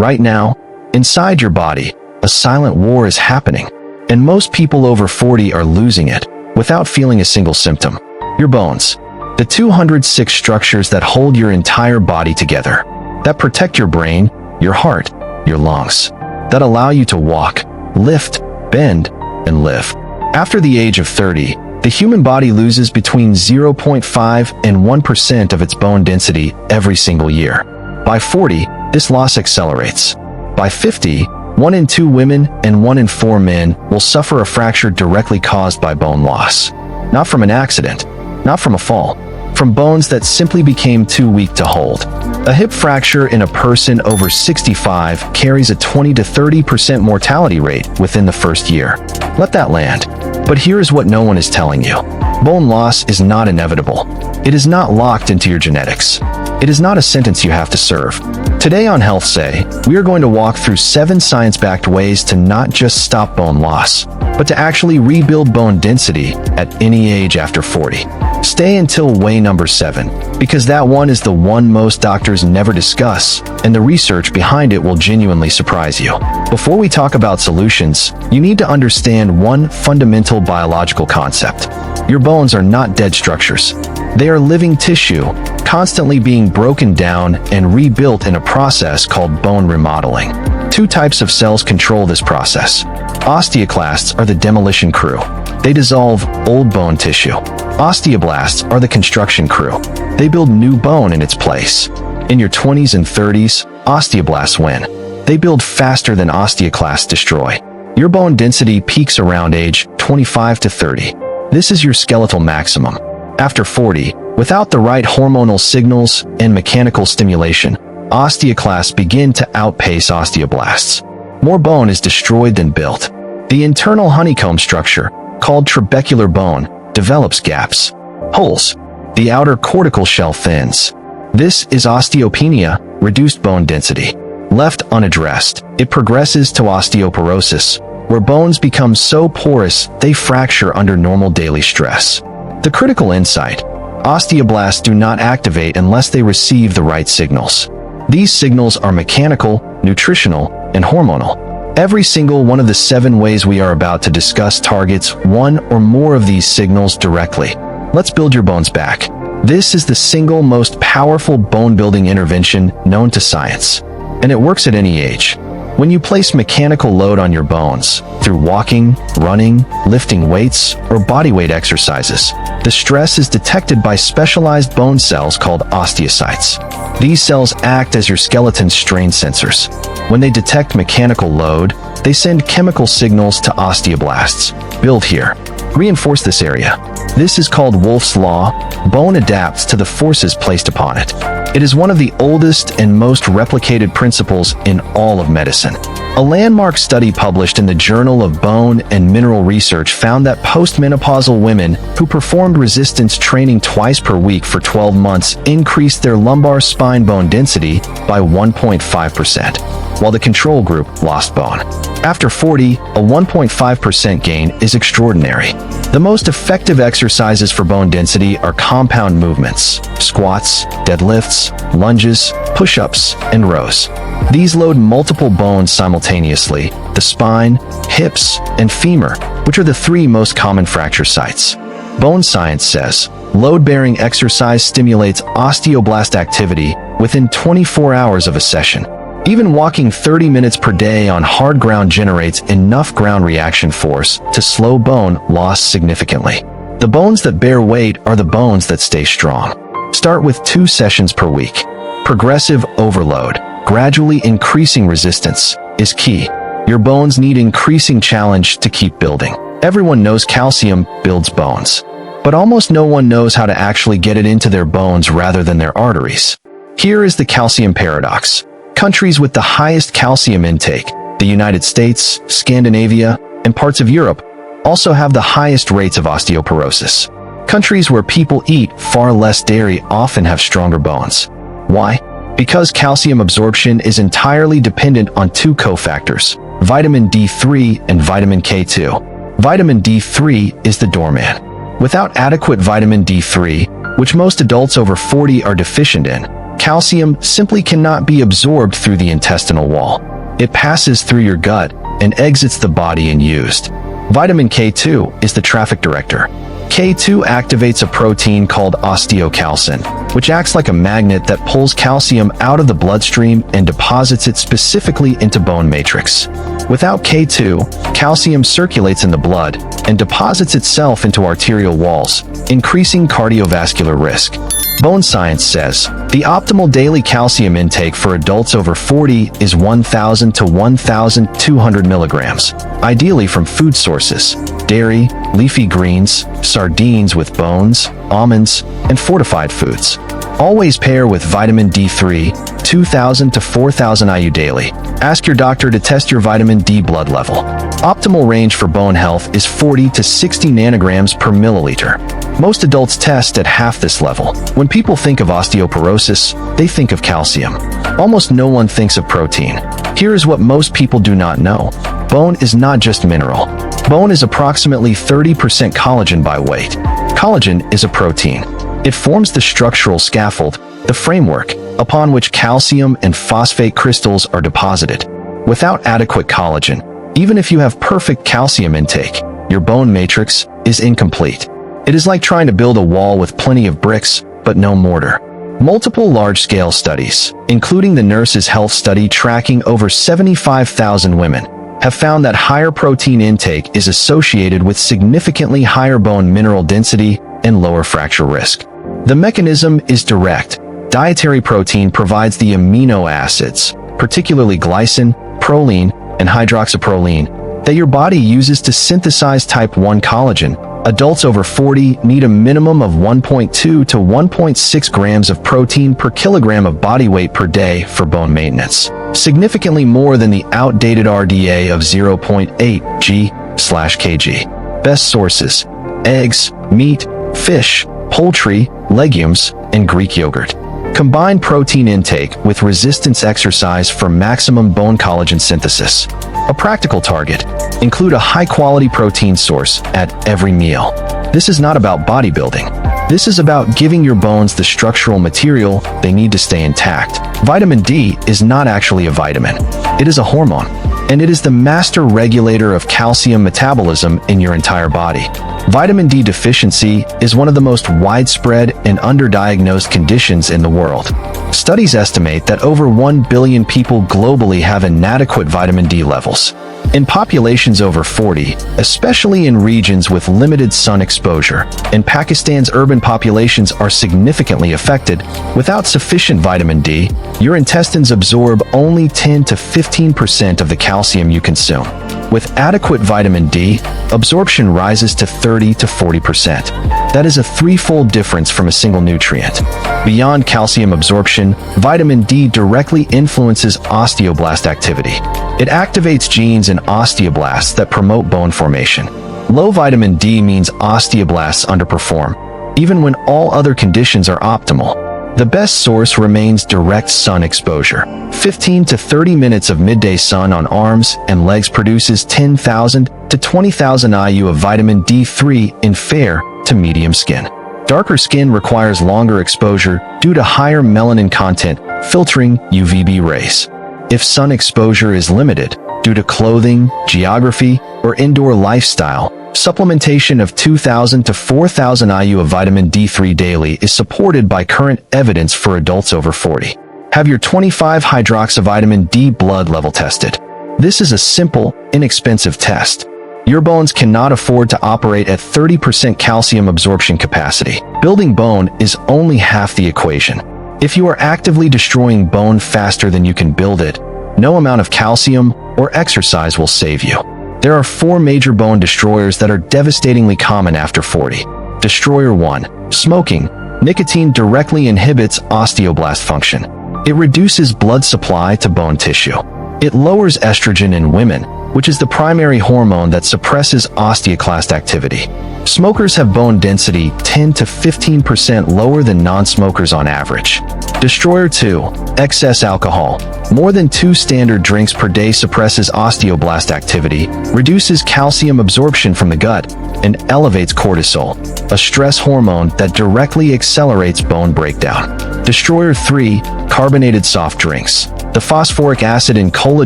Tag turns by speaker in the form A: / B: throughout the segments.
A: Right now, inside your body, a silent war is happening, and most people over 40 are losing it without feeling a single symptom. Your bones, the 206 structures that hold your entire body together, that protect your brain, your heart, your lungs, that allow you to walk, lift, bend, and live. After the age of 30, the human body loses between 0.5 and 1% of its bone density every single year. By 40, this loss accelerates. By 50, 1 in 2 women and 1 in 4 men will suffer a fracture directly caused by bone loss. Not from an accident, not from a fall, from bones that simply became too weak to hold. A hip fracture in a person over 65 carries a 20 to 30% mortality rate within the first year. Let that land. But here's what no one is telling you. Bone loss is not inevitable. It is not locked into your genetics. It is not a sentence you have to serve. Today on Health Say, we are going to walk through 7 science-backed ways to not just stop bone loss, but to actually rebuild bone density at any age after 40. Stay until way number 7, because that one is the one most doctors never discuss, and the research behind it will genuinely surprise you. Before we talk about solutions, you need to understand one fundamental biological concept. Your bones are not dead structures. They are living tissue, constantly being broken down and rebuilt in a process called bone remodeling. 2 types of cells control this process. Osteoclasts are the demolition crew. They dissolve old bone tissue. Osteoblasts are the construction crew. They build new bone in its place. In your 20s and 30s, osteoblasts win. They build faster than osteoclasts destroy. Your bone density peaks around age 25 to 30. This is your skeletal maximum. After 40, without the right hormonal signals and mechanical stimulation, osteoclasts begin to outpace osteoblasts. More bone is destroyed than built. The internal honeycomb structure, called trabecular bone, develops gaps, holes. The outer cortical shell thins. This is osteopenia, reduced bone density. Left unaddressed, it progresses to osteoporosis, where bones become so porous they fracture under normal daily stress. The critical insight: osteoblasts do not activate unless they receive the right signals. These signals are mechanical, nutritional, and hormonal. Every single one of the 7 ways we are about to discuss targets one or more of these signals directly. Let's build your bones back. This is the single most powerful bone-building intervention known to science, and it works at any age. When you place mechanical load on your bones, through walking, running, lifting weights, or bodyweight exercises, the stress is detected by specialized bone cells called osteocytes. These cells act as your skeleton's strain sensors. When they detect mechanical load, they send chemical signals to osteoblasts. Build here. Reinforce this area. This is called Wolff's Law. Bone adapts to the forces placed upon it. It is one of the oldest and most replicated principles in all of medicine. A landmark study published in the Journal of Bone and Mineral Research found that postmenopausal women who performed resistance training twice per week for 12 months increased their lumbar spine bone density by 1.5%, while the control group lost bone. After 40, a 1.5% gain is extraordinary. The most effective exercises for bone density are compound movements: squats, deadlifts, lunges, push-ups, and rows. These load multiple bones simultaneously: the spine, hips, and femur, which are the 3 most common fracture sites. Bone science says load-bearing exercise stimulates osteoblast activity within 24 hours of a session. Even walking 30 minutes per day on hard ground generates enough ground reaction force to slow bone loss significantly. The bones that bear weight are the bones that stay strong. Start with 2 sessions per week. Progressive overload, gradually increasing resistance, is key. Your bones need increasing challenge to keep building. Everyone knows calcium builds bones, but almost no one knows how to actually get it into their bones rather than their arteries. Here is the calcium paradox. Countries with the highest calcium intake, the United States, Scandinavia, and parts of Europe, also have the highest rates of osteoporosis. Countries where people eat far less dairy often have stronger bones. Why? Because calcium absorption is entirely dependent on 2 cofactors, vitamin D3 and vitamin K2. Vitamin D3 is the doorman. Without adequate vitamin D3, which most adults over 40 are deficient in, calcium simply cannot be absorbed through the intestinal wall. It passes through your gut and exits the body and used. Vitamin K2 is the traffic director. K2 activates a protein called osteocalcin, which acts like a magnet that pulls calcium out of the bloodstream and deposits it specifically into bone matrix. Without K2, calcium circulates in the blood and deposits itself into arterial walls, increasing cardiovascular risk. Bone Science says the optimal daily calcium intake for adults over 40 is 1,000 to 1,200 milligrams, ideally from food sources: dairy, leafy greens, sardines with bones, almonds, and fortified foods. Always pair with vitamin D3, 2,000 to 4,000 IU daily. Ask your doctor to test your vitamin D blood level. Optimal range for bone health is 40 to 60 nanograms per milliliter. Most adults test at half this level. When people think of osteoporosis, they think of calcium. Almost no one thinks of protein. Here is what most people do not know. Bone is not just mineral. Bone is approximately 30% collagen by weight. Collagen is a protein. It forms the structural scaffold, the framework, upon which calcium and phosphate crystals are deposited. Without adequate collagen, even if you have perfect calcium intake, your bone matrix is incomplete. It is like trying to build a wall with plenty of bricks, but no mortar. Multiple large-scale studies, including the Nurses' Health Study tracking over 75,000 women, have found that higher protein intake is associated with significantly higher bone mineral density and lower fracture risk. The mechanism is direct. Dietary protein provides the amino acids, particularly glycine, proline, and hydroxyproline, that your body uses to synthesize type 1 collagen. Adults over 40 need a minimum of 1.2 to 1.6 grams of protein per kilogram of body weight per day for bone maintenance, significantly more than the outdated RDA of 0.8 g/kg. Best sources: eggs, meat, fish, poultry, legumes, and Greek yogurt. Combine protein intake with resistance exercise for maximum bone collagen synthesis. A practical target: include a high-quality protein source at every meal. This is not about bodybuilding. This is about giving your bones the structural material they need to stay intact. Vitamin D is not actually a vitamin. It is a hormone, and it is the master regulator of calcium metabolism in your entire body. Vitamin D deficiency is one of the most widespread and underdiagnosed conditions in the world. Studies estimate that over 1 billion people globally have inadequate vitamin D levels. In populations over 40, especially in regions with limited sun exposure, and Pakistan's urban populations are significantly affected, without sufficient vitamin D, your intestines absorb only 10 to 15% of the calcium you consume. With adequate vitamin D, absorption rises to 30 to 40%. That is a threefold difference from a single nutrient. Beyond calcium absorption, vitamin D directly influences osteoblast activity. It activates genes in osteoblasts that promote bone formation. Low vitamin D means osteoblasts underperform, even when all other conditions are optimal. The best source remains direct sun exposure. 15 to 30 minutes of midday sun on arms and legs produces 10,000 to 20,000 IU of vitamin D3 in fair to medium skin. Darker skin requires longer exposure due to higher melanin content, filtering UVB rays. If sun exposure is limited due to clothing, geography, or indoor lifestyle, supplementation of 2,000 to 4,000 IU of vitamin D3 daily is supported by current evidence for adults over 40. Have your 25-hydroxyvitamin D blood level tested. This is a simple, inexpensive test. Your bones cannot afford to operate at 30% calcium absorption capacity. Building bone is only half the equation. If you are actively destroying bone faster than you can build it, no amount of calcium or exercise will save you. There are 4 major bone destroyers that are devastatingly common after 40. Destroyer 1. Smoking. Nicotine directly inhibits osteoblast function. It reduces blood supply to bone tissue. It lowers estrogen in women, which is the primary hormone that suppresses osteoclast activity. Smokers have bone density 10 to 15% lower than non-smokers on average. Destroyer 2. Excess alcohol. More than 2 standard drinks per day suppresses osteoblast activity, reduces calcium absorption from the gut, and elevates cortisol, a stress hormone that directly accelerates bone breakdown. Destroyer 3. Carbonated soft drinks. The phosphoric acid in cola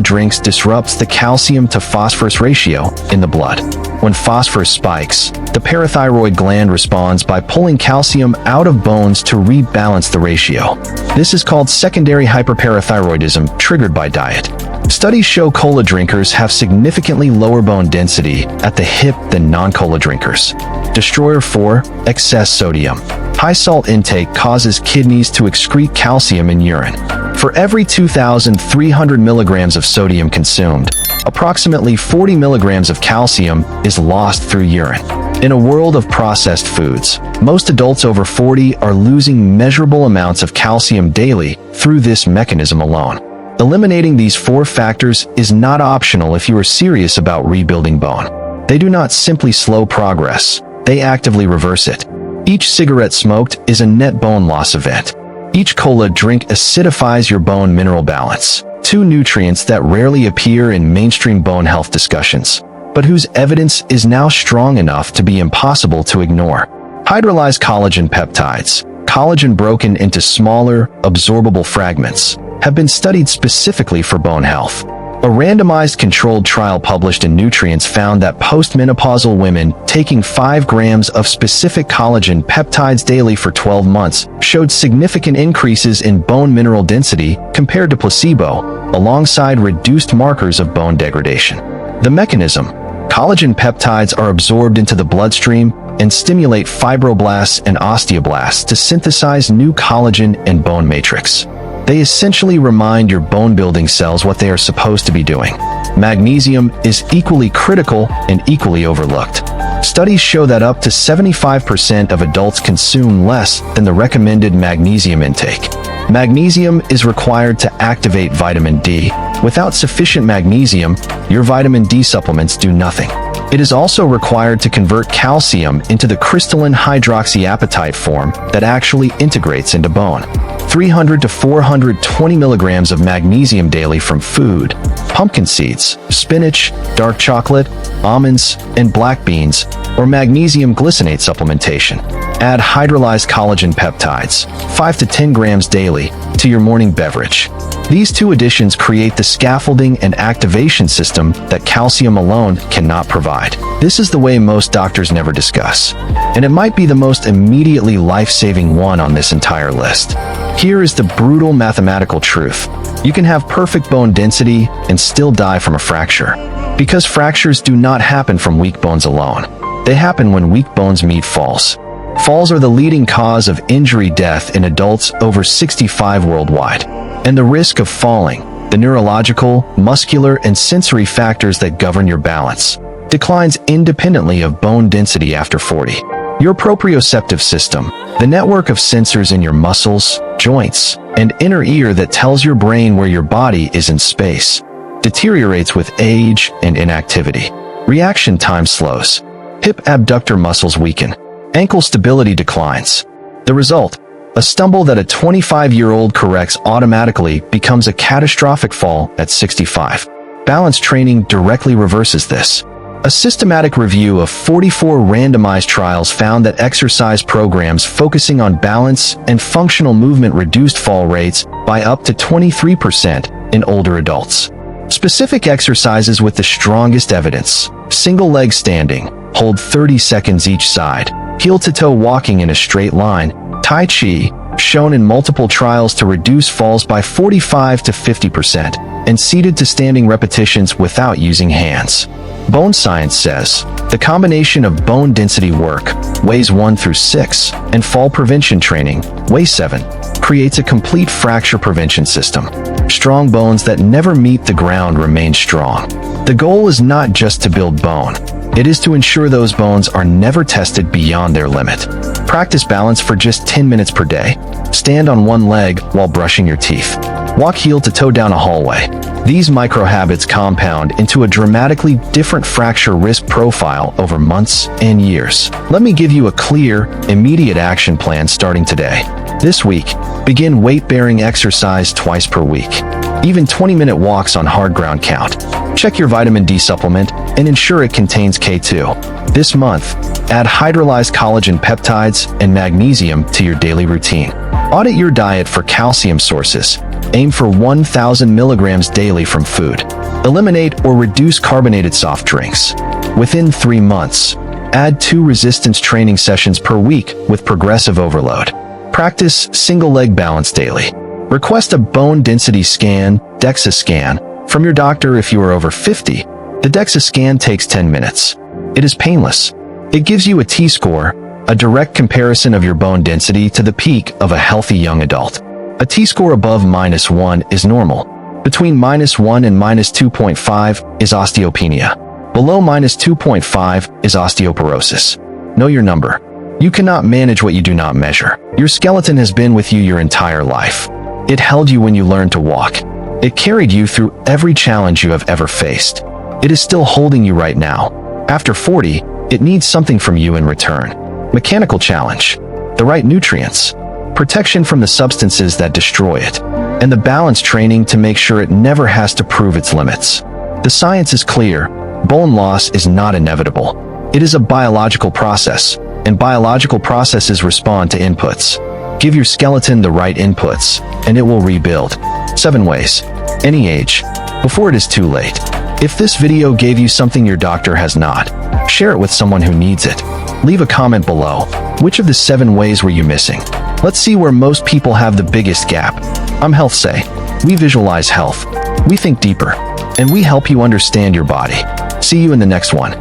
A: drinks disrupts the calcium to phosphorus ratio in the blood. When phosphorus spikes, the parathyroid gland responds by pulling calcium out of bones to rebalance the ratio. This is called secondary hyperparathyroidism triggered by diet. Studies show cola drinkers have significantly lower bone density at the hip than non-cola drinkers. Destroyer 4. Excess sodium. High salt intake causes kidneys to excrete calcium in urine. For every 2,300 milligrams of sodium consumed, approximately 40 milligrams of calcium is lost through urine. In a world of processed foods, most adults over 40 are losing measurable amounts of calcium daily through this mechanism alone. Eliminating these 4 factors is not optional if you are serious about rebuilding bone. They do not simply slow progress, they actively reverse it. Each cigarette smoked is a net bone loss event. Each cola drink acidifies your bone mineral balance, 2 nutrients that rarely appear in mainstream bone health discussions, but whose evidence is now strong enough to be impossible to ignore. Hydrolyzed collagen peptides, collagen broken into smaller, absorbable fragments, have been studied specifically for bone health. A randomized controlled trial published in Nutrients found that postmenopausal women taking 5 grams of specific collagen peptides daily for 12 months showed significant increases in bone mineral density compared to placebo, alongside reduced markers of bone degradation. The mechanism: collagen peptides are absorbed into the bloodstream and stimulate fibroblasts and osteoblasts to synthesize new collagen and bone matrix. They essentially remind your bone-building cells what they are supposed to be doing. Magnesium is equally critical and equally overlooked. Studies show that up to 75% of adults consume less than the recommended magnesium intake. Magnesium is required to activate vitamin D. Without sufficient magnesium, your vitamin D supplements do nothing. It is also required to convert calcium into the crystalline hydroxyapatite form that actually integrates into bone. 300 to 420 milligrams of magnesium daily from food, pumpkin seeds, spinach, dark chocolate, almonds, and black beans, or magnesium glycinate supplementation. Add hydrolyzed collagen peptides, 5 to 10 grams daily, to your morning beverage. These 2 additions create the scaffolding and activation system that calcium alone cannot provide. This is the way most doctors never discuss, and it might be the most immediately life-saving one on this entire list. Here is the brutal mathematical truth. You can have perfect bone density and still die from a fracture. Because fractures do not happen from weak bones alone. They happen when weak bones meet falls. Falls are the leading cause of injury death in adults over 65 worldwide. And the risk of falling, the neurological, muscular, and sensory factors that govern your balance, declines independently of bone density after 40. Your proprioceptive system, the network of sensors in your muscles, joints, and inner ear that tells your brain where your body is in space, deteriorates with age and inactivity. Reaction time slows. Hip abductor muscles weaken. Ankle stability declines. The result: a stumble that a 25-year-old corrects automatically becomes a catastrophic fall at 65. Balance training directly reverses this. A systematic review of 44 randomized trials found that exercise programs focusing on balance and functional movement reduced fall rates by up to 23% in older adults. Specific exercises with the strongest evidence: single leg standing, hold 30 seconds each side; heel-to-toe walking in a straight line; Tai Chi, shown in multiple trials to reduce falls by 45 to 50%, and seated to standing repetitions without using hands. Bone science says the combination of bone density work, ways 1 through 6, and fall prevention training, way 7, creates a complete fracture prevention system. Strong bones that never meet the ground remain strong. The goal is not just to build bone. It is to ensure those bones are never tested beyond their limit. Practice balance for just 10 minutes per day. Stand on one leg while brushing your teeth. Walk heel to toe down a hallway. These micro-habits compound into a dramatically different fracture risk profile over months and years. Let me give you a clear, immediate action plan starting today. This week, begin weight-bearing exercise twice per week. Even 20-minute walks on hard ground count. Check your vitamin D supplement and ensure it contains K2. This month, add hydrolyzed collagen peptides and magnesium to your daily routine. Audit your diet for calcium sources. Aim for 1,000 milligrams daily from food. Eliminate or reduce carbonated soft drinks. Within 3 months, add 2 resistance training sessions per week with progressive overload. Practice single leg balance daily. Request a bone density scan, DEXA scan, from your doctor if you are over 50. The DEXA scan takes 10 minutes. It is painless. It gives you a T-score, a direct comparison of your bone density to the peak of a healthy young adult. A T-score above -1 is normal. Between -1 and -2.5 is osteopenia. Below -2.5 is osteoporosis. Know your number. You cannot manage what you do not measure. Your skeleton has been with you your entire life. It held you when you learned to walk. It carried you through every challenge you have ever faced. It is still holding you right now. After 40, it needs something from you in return. Mechanical challenge, the right nutrients, protection from the substances that destroy it, and the balance training to make sure it never has to prove its limits. The science is clear. Bone loss is not inevitable. It is a biological process, and biological processes respond to inputs. Give your skeleton the right inputs, and it will rebuild. 7 ways. Any age. Before it is too late. If this video gave you something your doctor has not, share it with someone who needs it. Leave a comment below. Which of the 7 ways were you missing? Let's see where most people have the biggest gap. I'm Health Say. We visualize health. We think deeper. And we help you understand your body. See you in the next one.